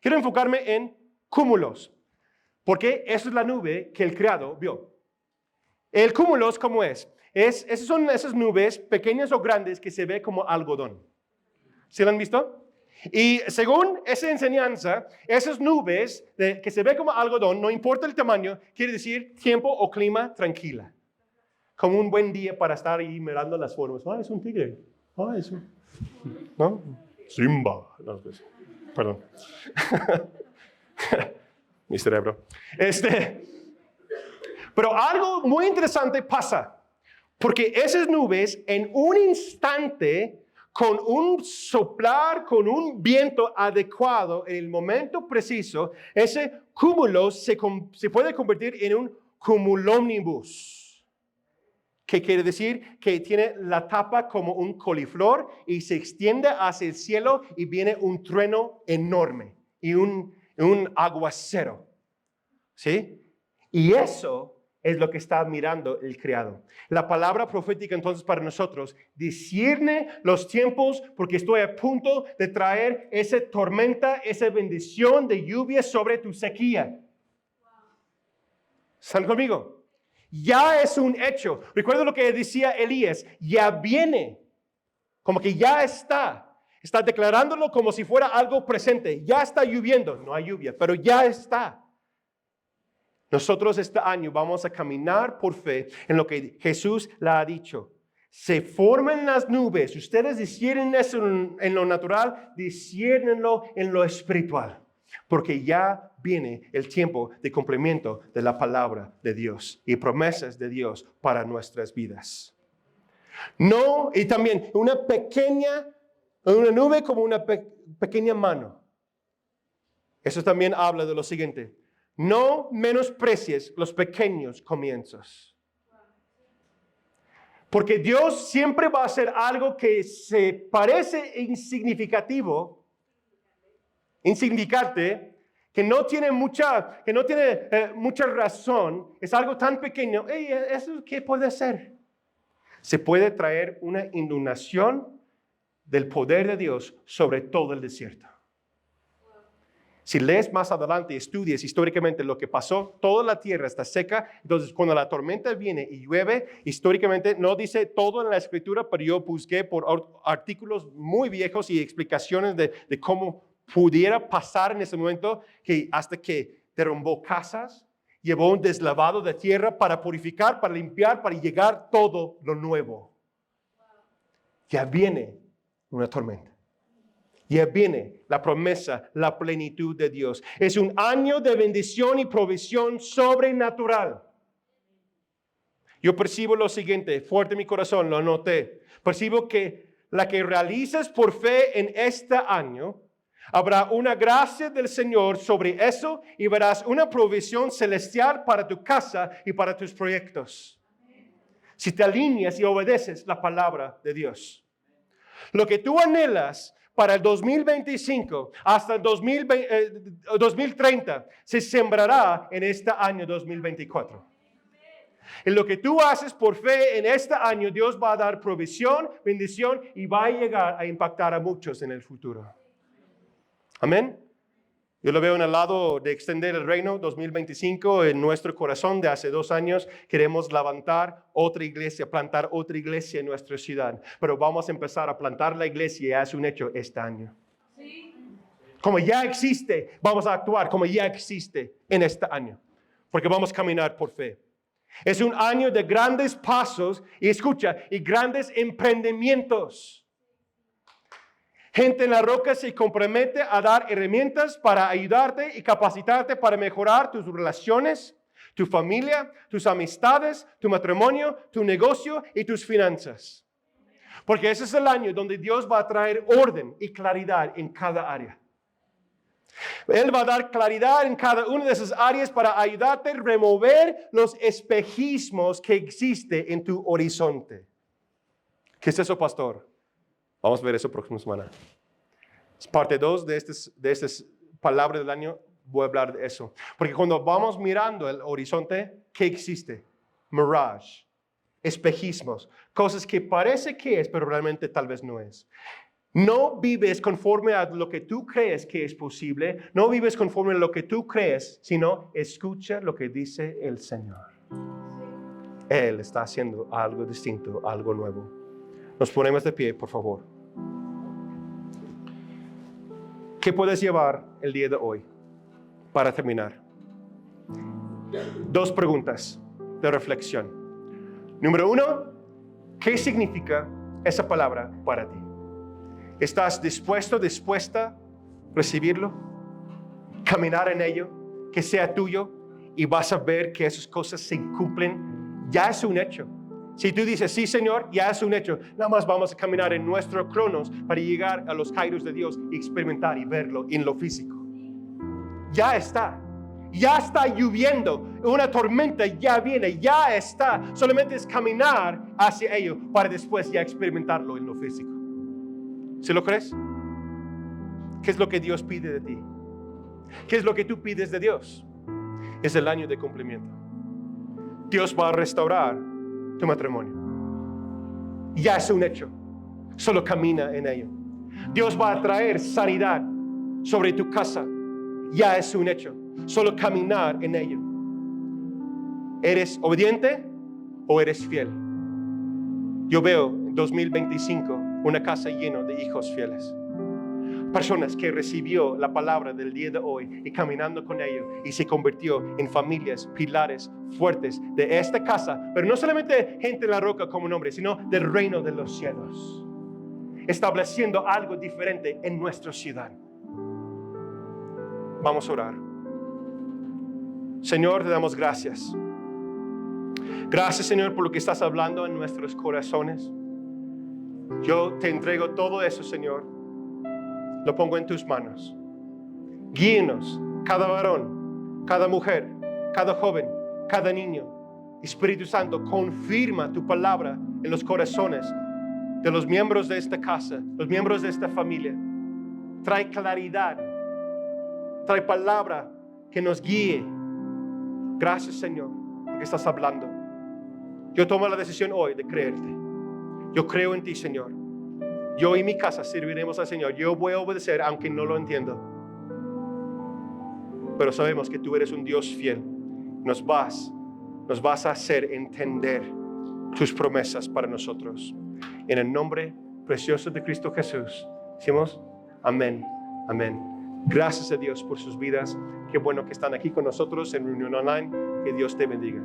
Quiero enfocarme en cúmulos, porque esa es la nube que el criado vio. El cúmulos, ¿cómo es? Esas son esas nubes pequeñas o grandes que se ve como algodón. ¿Sí lo han visto? Y según esa enseñanza, esas nubes que se ve como algodón, no importa el tamaño, quiere decir tiempo o clima tranquila. Como un buen día para estar ahí mirando las formas. Es un tigre. Es un... ¿No? Simba. No, perdón. Mi cerebro. Pero algo muy interesante pasa. Porque esas nubes en un instante, con un soplar, con un viento adecuado, en el momento preciso, ese cúmulo se puede convertir en un cumulomnibus. ¿Qué quiere decir? Que tiene la tapa como un coliflor y se extiende hacia el cielo y viene un trueno enorme y un aguacero. ¿Sí? Y eso es lo que está mirando el criado. La palabra profética entonces para nosotros: discierne los tiempos, porque estoy a punto de traer esa tormenta, esa bendición de lluvia sobre tu sequía. ¿Están conmigo? Ya es un hecho. Recuerda lo que decía Elías: ya viene, como que ya está. Está declarándolo como si fuera algo presente. Ya está lloviendo. No hay lluvia, pero ya está. Nosotros este año vamos a caminar por fe en lo que Jesús le ha dicho. Se forman las nubes. Ustedes disciernen eso en lo natural, disciernenlo en lo espiritual. Porque ya viene el tiempo de cumplimiento de la palabra de Dios y promesas de Dios para nuestras vidas. No, y también una nube como una pequeña mano. Eso también habla de lo siguiente: no menosprecies los pequeños comienzos. Porque Dios siempre va a hacer algo que se parece insignificante, que no tiene mucha razón. Es algo tan pequeño. ¿Eso qué puede ser? Se puede traer una inundación del poder de Dios sobre todo el desierto. Si lees más adelante y estudias históricamente lo que pasó, toda la tierra está seca. Entonces, cuando la tormenta viene y llueve, históricamente, no dice todo en la escritura, pero yo busqué por artículos muy viejos y explicaciones de cómo pudiera pasar en ese momento, que hasta que derrumbó casas, llevó un deslavado de tierra para purificar, para limpiar, para llegar todo lo nuevo. Ya viene una tormenta. Ya viene la promesa, la plenitud de Dios. Es un año de bendición y provisión sobrenatural. Yo percibo lo siguiente, fuerte en mi corazón, lo anoté. Percibo que la que realizas por fe en este año, habrá una gracia del Señor sobre eso y verás una provisión celestial para tu casa y para tus proyectos. Si te alineas y obedeces la palabra de Dios. Lo que tú anhelas para el 2025 hasta el 2030 se sembrará en este año 2024. En lo que tú haces por fe en este año, Dios va a dar provisión, bendición y va a llegar a impactar a muchos en el futuro. Amén. Yo lo veo en el lado de extender el reino 2025 en nuestro corazón. De hace 2 años queremos levantar otra iglesia, plantar otra iglesia en nuestra ciudad. Pero vamos a empezar a plantar la iglesia y ya es un hecho este año. Sí. Como ya existe, vamos a actuar como ya existe en este año. Porque vamos a caminar por fe. Es un año de grandes pasos y escucha, y grandes emprendimientos. Gente en la Roca se compromete a dar herramientas para ayudarte y capacitarte para mejorar tus relaciones, Tu familia, tus amistades, tu matrimonio, tu negocio y tus finanzas. Porque ese es el año donde Dios va a traer orden y claridad en cada área. Él va a dar claridad en cada una de esas áreas para ayudarte a remover los espejismos que existen en tu horizonte. ¿Qué es eso, pastor? Vamos a ver eso próxima semana. Es parte 2 de estas palabras del año. Voy a hablar de eso. Porque cuando vamos mirando el horizonte, ¿qué existe? Mirage, espejismos, cosas que parece que es, pero realmente tal vez no es. No vives conforme a lo que tú crees que es posible, no vives conforme a lo que tú crees, sino escucha lo que dice el Señor. Él está haciendo algo distinto, algo nuevo. Nos ponemos de pie, por favor. ¿Qué puedes llevar el día de hoy para terminar? 2 preguntas de reflexión. Número 1, ¿qué significa esa palabra para ti? ¿Estás dispuesta a recibirlo? Caminar en ello, que sea tuyo y vas a ver que esas cosas se cumplen. Ya es un hecho. Si tú dices, sí Señor, ya es un hecho. Nada más vamos a caminar en nuestro cronos para llegar a los kairos de Dios y experimentar y verlo en lo físico. Ya está. Ya está lloviendo. Una tormenta ya viene, ya está. Solamente es caminar hacia ello para después ya experimentarlo en lo físico. ¿Sí lo crees? ¿Qué es lo que Dios pide de ti? ¿Qué es lo que tú pides de Dios? Es el año de cumplimiento. Dios va a restaurar tu matrimonio. Ya es un hecho. Solo camina en ello. Dios va a traer sanidad sobre tu casa. Ya es un hecho. Solo caminar en ello. ¿Eres obediente o eres fiel? Yo veo en 2025 una casa llena de hijos fieles. Personas que recibió la palabra del día de hoy y caminando con ello y se convirtió en familias, pilares fuertes de esta casa. Pero no solamente gente en la roca como nombre, sino del reino de los cielos. Estableciendo algo diferente en nuestra ciudad. Vamos a orar. Señor, te damos gracias. Gracias, Señor, por lo que estás hablando en nuestros corazones. Yo te entrego todo eso, Señor. Lo pongo en tus manos. Guíenos, cada varón, cada mujer, cada joven, cada niño. Espíritu Santo, confirma tu palabra en los corazones de los miembros de esta casa, los miembros de esta familia. Trae claridad. Trae palabra que nos guíe. Gracias, Señor, porque estás hablando. Yo tomo la decisión hoy de creerte. Yo creo en ti, Señor. Yo y mi casa serviremos al Señor. Yo voy a obedecer aunque no lo entiendo. Pero sabemos que tú eres un Dios fiel. Nos vas a hacer entender tus promesas para nosotros. En el nombre precioso de Cristo Jesús. Decimos amén, amén. Gracias a Dios por sus vidas. Qué bueno que están aquí con nosotros en reunión online. Que Dios te bendiga.